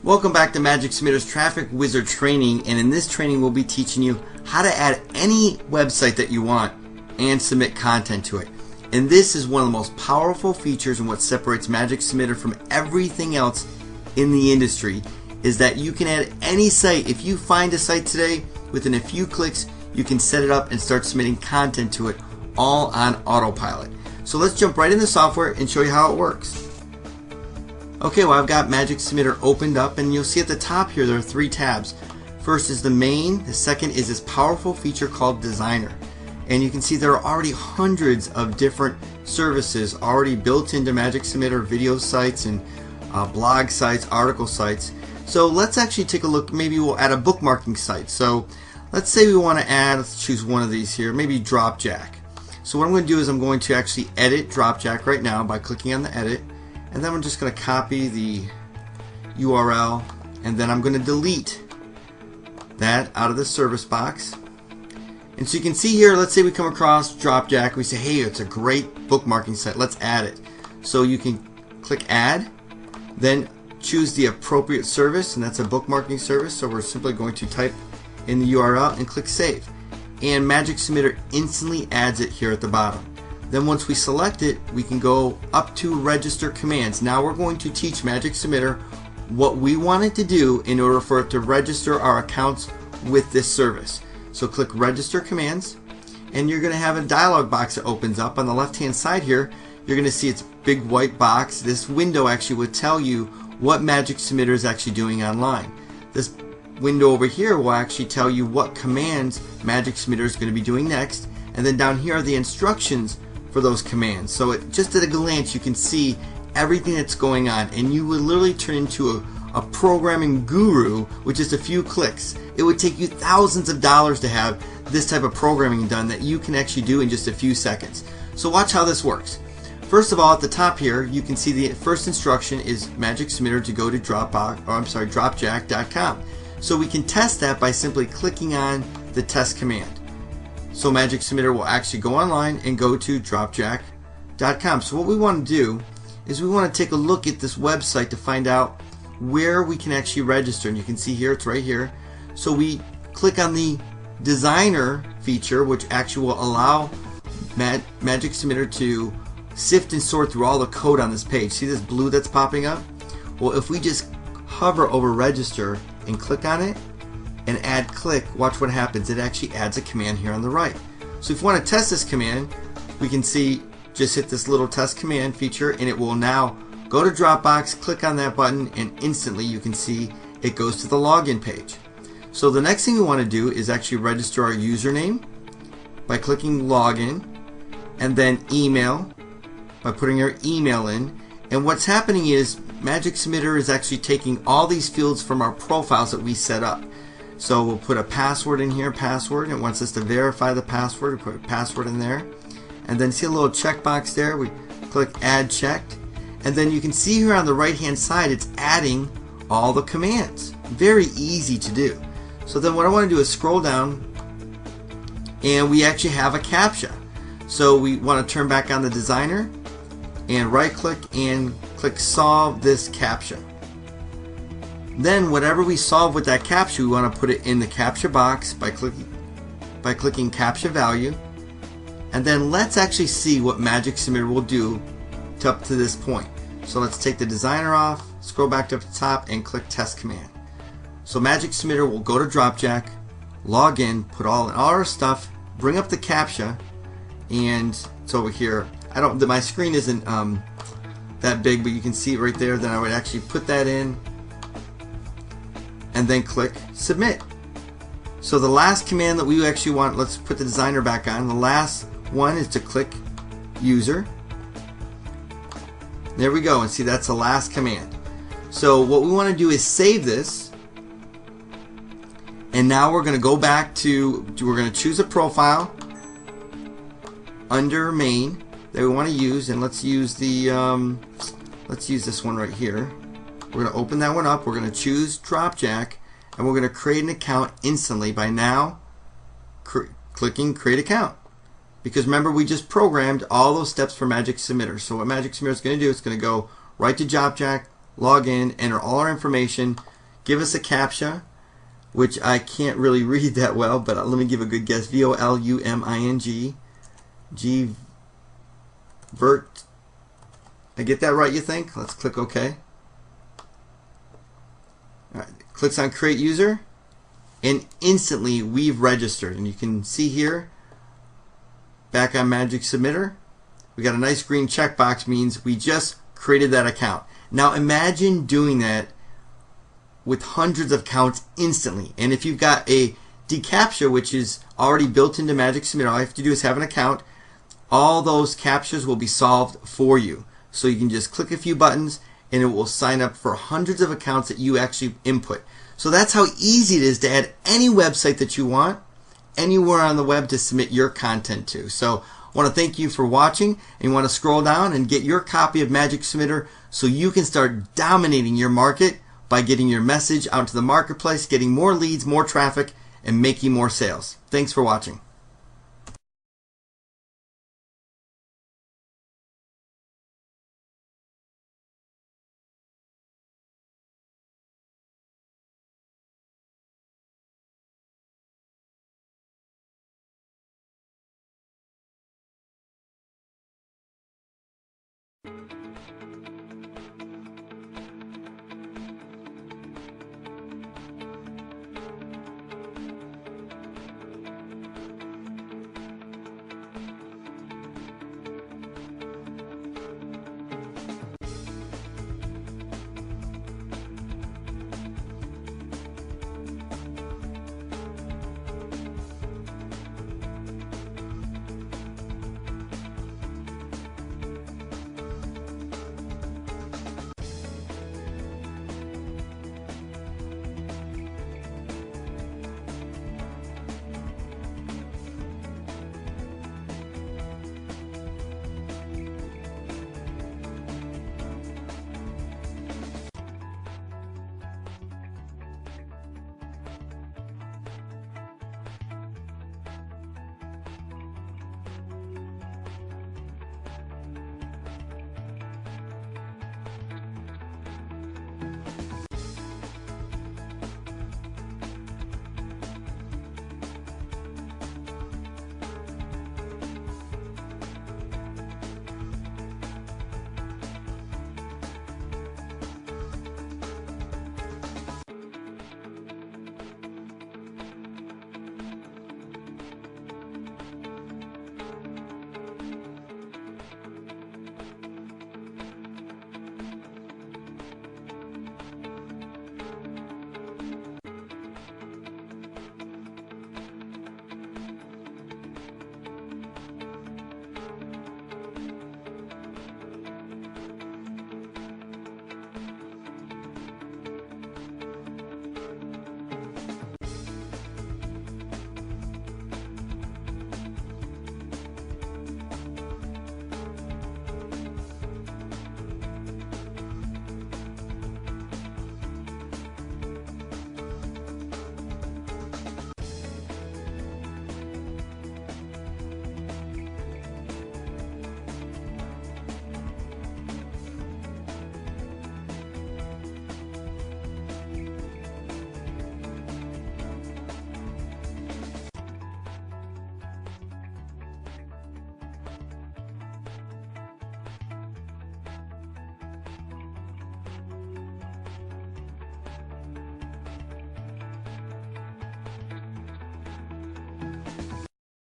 Welcome back to Magic Submitter's Traffic Wizard training, and in this training we'll be teaching you how to add any website that you want and submit content to it. And this is one of the most powerful features and what separates Magic Submitter from everything else in the industry is that you can add any site. If you find a site today, within a few clicks you can set it up and start submitting content to it all on autopilot. So let's jump right in the software and show you how it works. Okay, well, I've got Magic Submitter opened up, and you'll see at the top here there are three tabs. First is the main, the second is this powerful feature called Designer. And you can see there are already hundreds of different services already built into Magic Submitter, video sites and blog sites, article sites. So let's actually take a look. Maybe we'll add a bookmarking site. So let's say we want to add, let's choose one of these here, maybe Dropjack. So what I'm going to do is I'm going to actually edit Dropjack right now by clicking on the edit. And then I'm just going to copy the URL, and then I'm going to delete that out of the service box. And so you can see here, let's say we come across Dropjack, we say, hey, it's a great bookmarking site, let's add it. So you can click add, then choose the appropriate service, and that's a bookmarking service. So we're simply going to type in the URL and click save. And Magic Submitter instantly adds it here at the bottom. Then once we select it, we can go up to register commands. Now we're going to teach Magic Submitter what we want it to do in order for it to register our accounts with this service. So click register commands, and you're going to have a dialog box that opens up. On the left hand side here, you're going to see its big white box. This window actually would tell you what Magic Submitter is actually doing online. This window over here will actually tell you what commands Magic Submitter is going to be doing next, and then down here are the instructions for those commands. So just at a glance you can see everything that's going on, and you would literally turn into a programming guru with just a few clicks. It would take you thousands of dollars to have this type of programming done that you can actually do in just a few seconds. So watch how this works. First of all, at the top here you can see the first instruction is Magic Submitter to go to Dropjack.com. So we can test that by simply clicking on the test command. So Magic Submitter will actually go online and go to Dropjack.com. So what we want to do is we want to take a look at this website to find out where we can actually register. And you can see here, it's right here. So we click on the Designer feature, which actually will allow Magic Submitter to sift and sort through all the code on this page. See this blue that's popping up? Well, if we just hover over register and click on it and add click, watch what happens. It actually adds a command here on the right. So if we want to test this command, we can see, just hit this little test command feature, and it will now go to Dropbox, click on that button, and instantly you can see it goes to the login page. So the next thing we want to do is actually register our username by clicking login, and then email by putting our email in. And what's happening is Magic Submitter is actually taking all these fields from our profiles that we set up. So we'll put a password in here, password, and it wants us to verify the password. We put a password in there, and then see a little checkbox there. We click add checked, and then you can see here on the right hand side it's adding all the commands. Very easy to do. So then what I want to do is scroll down, and we actually have a CAPTCHA. So we want to turn back on the Designer and right click and click solve this CAPTCHA. Then whatever we solve with that CAPTCHA, we want to put it in the CAPTCHA box by clicking CAPTCHA value. And then let's actually see what Magic Submitter will do up to this point. So let's take the Designer off, scroll back to the top, and click test command. So Magic Submitter will go to Dropjack, log in, put all our stuff, bring up the CAPTCHA, and it's over here. My screen isn't that big, but you can see it right there. Then I would actually put that in and then click submit. So the last command that we actually want, let's put the Designer back on. The last one is to click user. There we go, and see that's the last command. So what we want to do is save this, and now we're going to go back to, we're going to choose a profile under main that we want to use, and let's use the let's use this one right here. We're going to open that one up. We're going to choose Dropjack, and we're going to create an account instantly by now clicking create account. Because remember, we just programmed all those steps for Magic Submitter. So what Magic Submitter is going to do, it's going to go right to Dropjack, log in, enter all our information, give us a CAPTCHA, which I can't really read that well, but let me give a good guess. VOLUMING. Vert. I get that right, you think? Let's click OK. All right. Clicks on Create User, and instantly we've registered. And you can see here, back on Magic Submitter, we got a nice green checkbox, means we just created that account. Now imagine doing that with hundreds of accounts instantly. And if you've got a deCAPTCHA, which is already built into Magic Submitter, all you have to do is have an account. All those CAPTCHAs will be solved for you. So you can just click a few buttons and it will sign up for hundreds of accounts that you actually input. So that's how easy it is to add any website that you want anywhere on the web to submit your content to. So I want to thank you for watching, and you want to scroll down and get your copy of Magic Submitter so you can start dominating your market by getting your message out to the marketplace, getting more leads, more traffic, and making more sales. Thanks for watching.